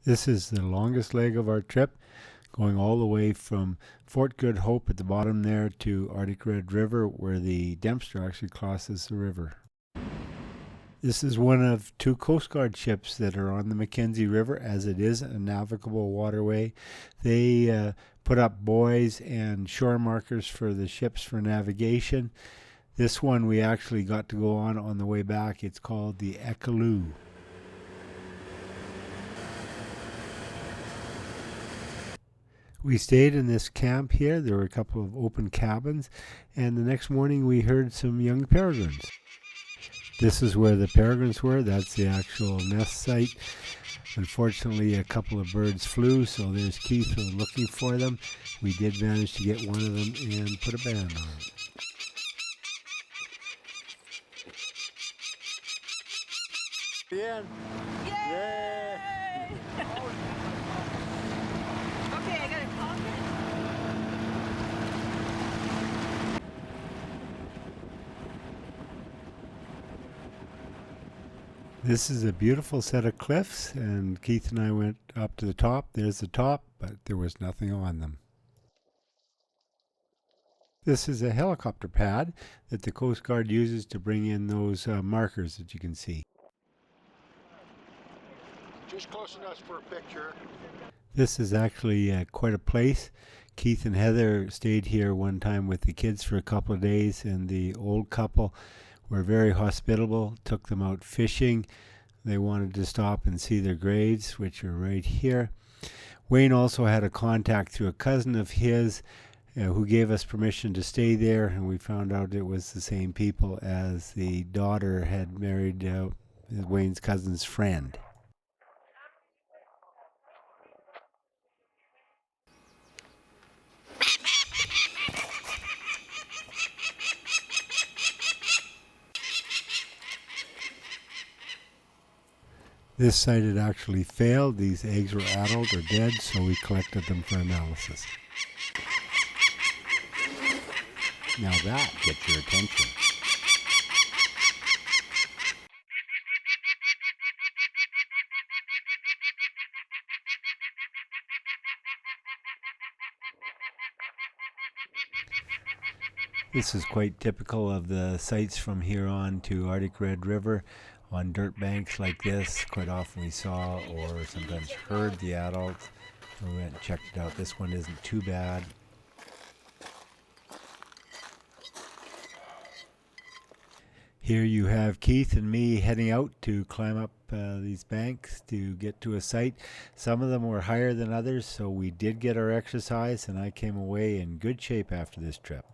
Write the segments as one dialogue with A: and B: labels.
A: This is the longest leg of our trip, going all the way from Fort Good Hope at the bottom there to Arctic Red River, where the Dempster actually crosses the river. This is one of two Coast Guard ships that are on the Mackenzie River, as it is a navigable waterway. They put up buoys and shore markers for the ships for navigation. This one we actually got to go on the way back. It's called the Ekaloo. We stayed in this camp here. There were a couple of open cabins, and the next morning we heard some young peregrines. This is where the peregrines were. That's the actual nest site. Unfortunately, a couple of birds flew, so there's Keith looking for them. We did manage to get one of them and put a band on it.
B: Yeah.
C: Yay! Okay, I got a pocket.
A: This is a beautiful set of cliffs, and Keith and I went up to the top. There's the top, but there was nothing on them. This is a helicopter pad that the Coast Guard uses to bring in those markers that you can see.
B: Just close enough for a picture.
A: This is actually quite a place. Keith and Heather stayed here one time with the kids for a couple of days, and the old couple were very hospitable, took them out fishing. They wanted to stop and see their graves, which are right here. Wayne also had a contact through a cousin of his who gave us permission to stay there, and we found out it was the same people as the daughter had married Wayne's cousin's friend. This site had actually failed. These eggs were addled or dead, so we collected them for analysis. Now that gets your attention. This is quite typical of the sites from here on to Arctic Red River. On dirt banks like this, quite often we saw or sometimes heard the adults. We went and checked it out. This one isn't too bad. Here you have Keith and me heading out to climb up these banks to get to a site. Some of them were higher than others, so we did get our exercise, and I came away in good shape after this trip.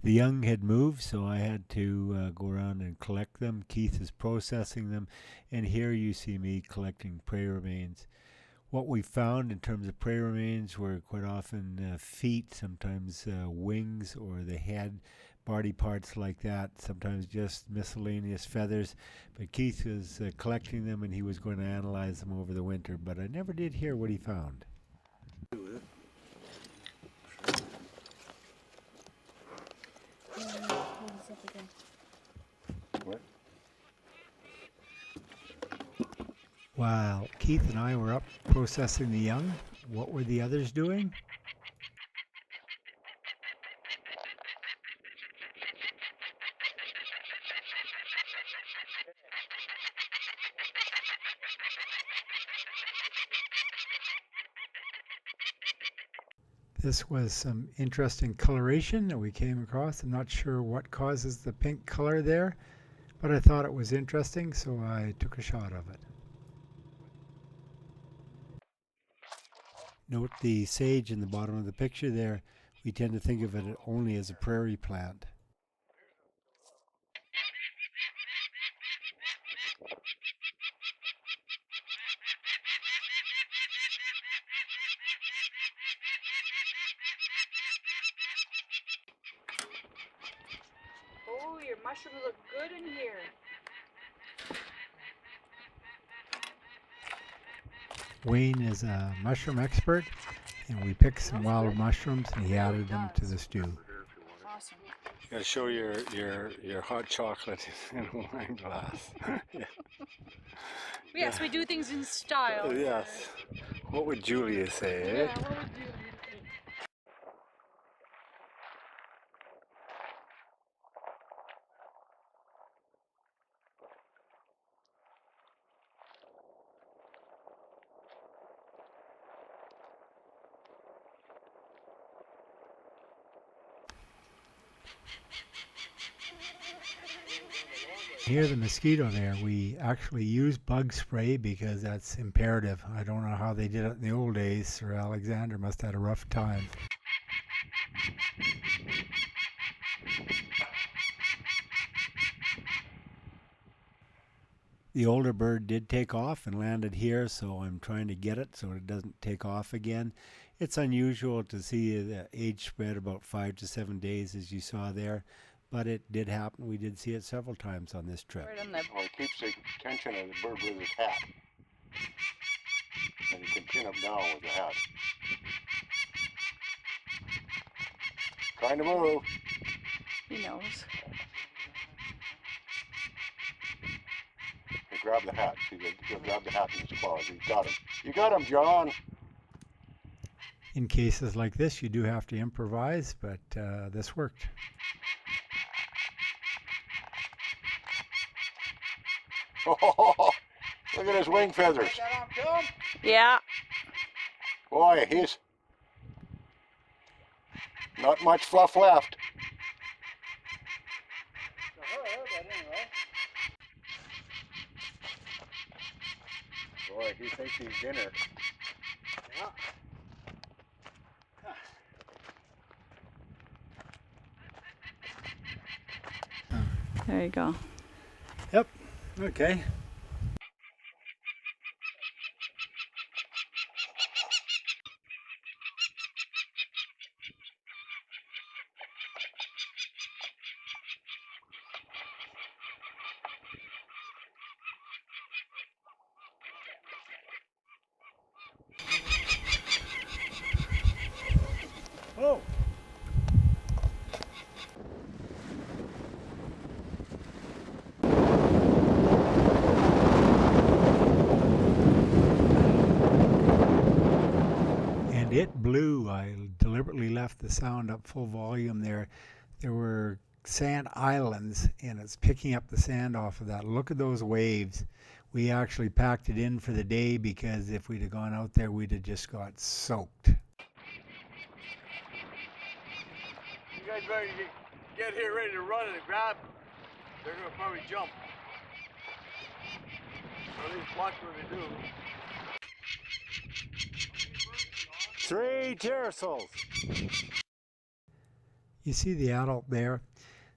A: The young had moved, so I had to go around and collect them. Keith is processing them, and here you see me collecting prey remains. What we found in terms of prey remains were quite often feet, sometimes wings or the head, body parts like that, sometimes just miscellaneous feathers. But Keith was collecting them, and he was going to analyze them over the winter, but I never did hear what he found. While Keith and I were up processing the young, what were the others doing? This was some interesting coloration that we came across. I'm not sure what causes the pink color there, but I thought it was interesting, so I took a shot of it. Note the sage in the bottom of the picture there. We tend to think of it only as a prairie plant.
C: Your mushrooms look good in here.
A: Wayne is a mushroom expert, and we picked some wild mushrooms and he added them to the stew.
C: Awesome.
A: Gotta show your hot chocolate in a wine glass. Yeah.
C: Yes, we do things in style.
A: Yes. What would Julia say, eh?
C: Yeah, what would you do?
A: Near the mosquito there, we actually use bug spray because that's imperative. I don't know how they did it in the old days. Sir Alexander must have had a rough time. The older bird did take off and landed here, so I'm trying to get it so it doesn't take off again. It's unusual to see the age spread about 5 to 7 days, as you saw there, but it did happen. We did see it several times on this trip.
C: Right on the...
B: Well, it keeps the tension of the bird with his hat. And you can pin him down with the hat. Trying to move.
C: He knows.
B: He grabbed the hat. See, he'll grab the hat in his claws. He's got him. You got him, John.
A: In cases like this, you do have to improvise, but this worked.
B: Oh, look at his wing feathers.
C: Yeah.
B: Boy, he's not much fluff left. Boy, he thinks he's dinner.
C: There you go.
A: Yep. Okay. Oh. And it blew. I deliberately left the sound up full volume there. There were sand islands, and it's picking up the sand off of that. Look at those waves. We actually packed it in for the day because if we'd have gone out there, we'd have just got soaked.
D: You guys ready to get here, ready to run and grab? They're gonna probably jump. Or at least watch what they do.
B: 3 tersols.
A: You see the adult there?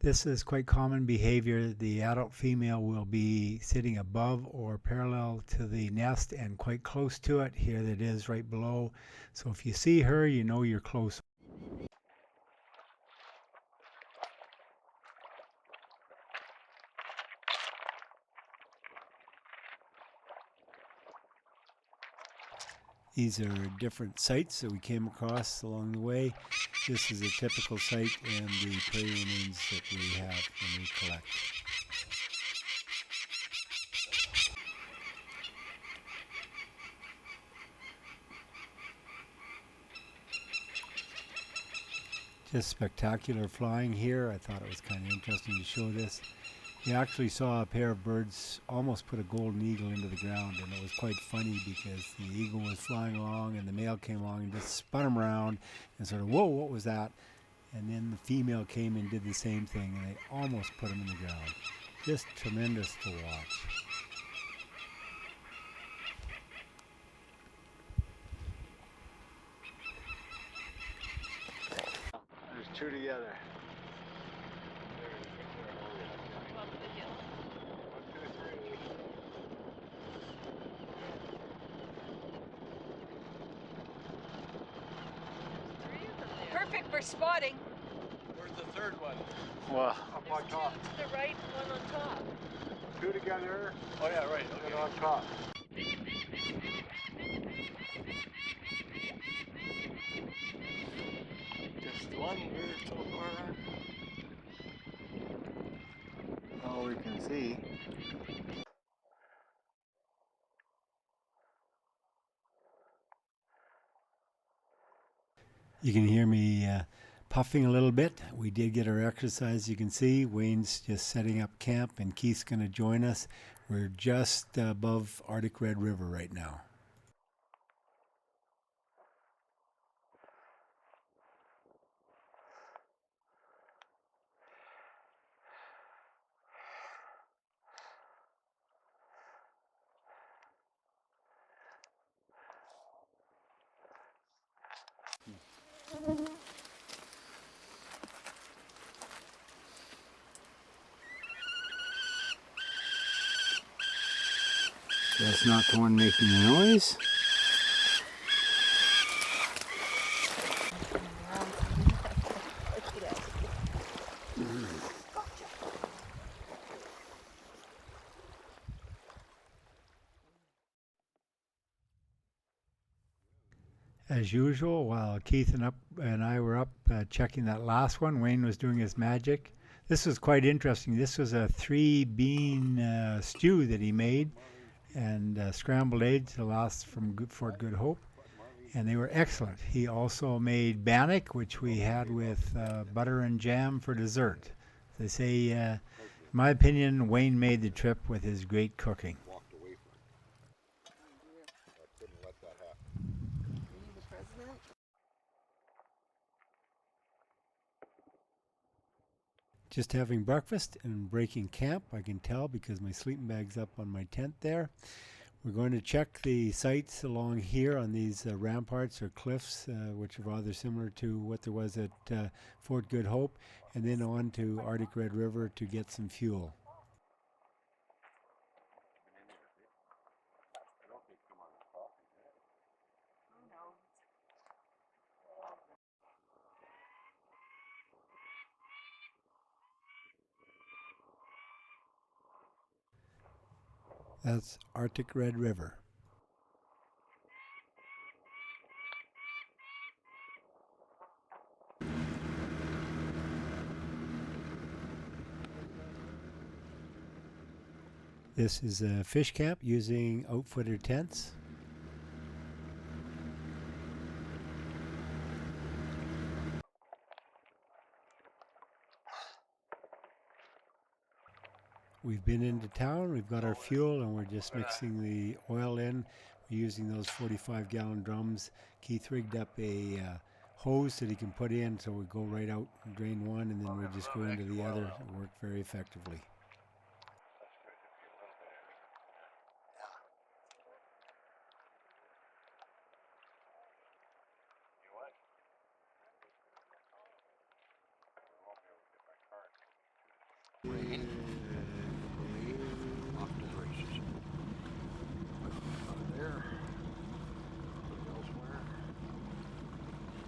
A: This is quite common behavior. The adult female will be sitting above or parallel to the nest and quite close to it. Here it is right below. So if you see her, you know you're close. These are different sites that we came across along the way. This is a typical site and the prairie remains that we have when we collect. Just spectacular flying here. I thought it was kind of interesting to show this. We actually saw a pair of birds almost put a golden eagle into the ground, and it was quite funny because the eagle was flying along and the male came along and just spun him around and sort of, whoa, what was that? And then the female came and did the same thing, and they almost put him in the ground. Just tremendous to watch.
B: There's 2 together.
C: Perfect for spotting.
D: Where's the third one?
B: Well, up on top.
C: To the right, one on top.
B: Two together
D: Oh yeah, right.
B: and
D: Okay.
B: on top.
D: Just one bird so far.
E: All we can see.
A: You can hear me puffing a little bit. We did get our exercise, you can see. Wayne's just setting up camp and Keith's going to join us. We're just above Arctic Red River right now. That's not the one making the noise. As usual, while Keith and I were up checking that last one, Wayne was doing his magic. This was quite interesting. This was a 3-bean stew that he made, and scrambled eggs, the last from Fort Good Hope, and they were excellent. He also made bannock, which we had with butter and jam for dessert. They say, in my opinion, Wayne made the trip with his great cooking.
B: Walked away from it. I couldn't let that happen.
A: Just having breakfast and breaking camp, I can tell because my sleeping bag's up on my tent there. We're going to check the sites along here on these ramparts or cliffs, which are rather similar to what there was at Fort Good Hope, and then on to Arctic Red River to get some fuel. That's Arctic Red River. This is a fish camp using outfitter tents. We've been into town, we've got our fuel, and we're just mixing the oil in. We're using those 45-gallon drums. Keith rigged up a hose that he can put in, so we go right out and drain one, and then we just go into the other. It worked very effectively.
B: Rain. Off to the races. There. Elsewhere.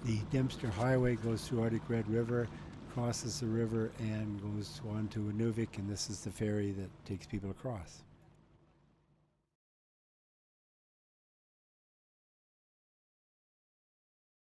A: The Dempster Highway goes through Arctic Red River, crosses the river, and goes on to Inuvik, and this is the ferry that takes people across.